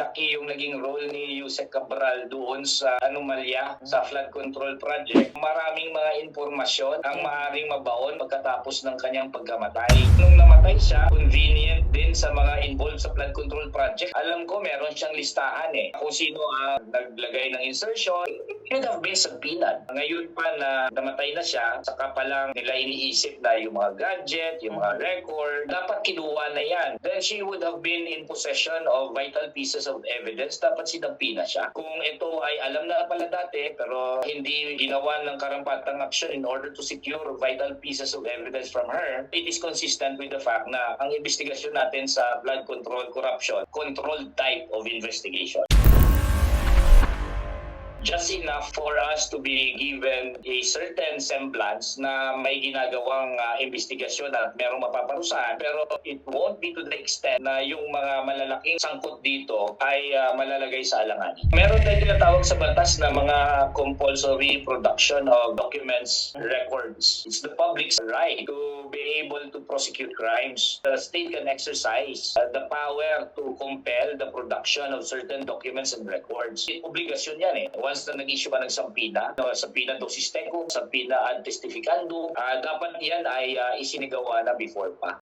malaki yung naging role ni Yusek Cabral doon sa anomalya sa flood control project. Maraming mga impormasyon ang maaaring mabaon pagkatapos ng kanyang pagkamatay. Nung namatay siya, convenient din sa mga involved sa flood control project. Alam ko meron siyang listahan kung sino ang naglagay ng insertion. It could have been subpoenaed. Ngayon pa na namatay na siya, saka pa lang nila iniisip na yung mga gadget, yung mga record, dapat kinuha na yan. Then she would have been in possession of vital pieces of evidence. Dapat sinampi na siya. Kung ito ay alam na pala dati, pero hindi ginawa ng karampatang action in order to secure vital pieces of evidence from her, it is consistent with the fact na ang investigasyon natin sa flood control corruption, controlled type of investigation. Just enough for us to be given a certain semblance na may ginagawang investigasyon at merong mapaparusahan, pero it won't be to the extent na yung mga malalaking sangkot dito ay malalagay sa alangan. Meron tayong tinatawag sa batas na mga compulsory production of documents, records. It's the public's right to be able to prosecute crimes. The state can exercise the power to compel the production of certain documents and records. Obligasyon yan Once na nag-issue ka ng sampina dosis tecum, sampina ad testificandum, dapat yan ay isinigawa na before pa.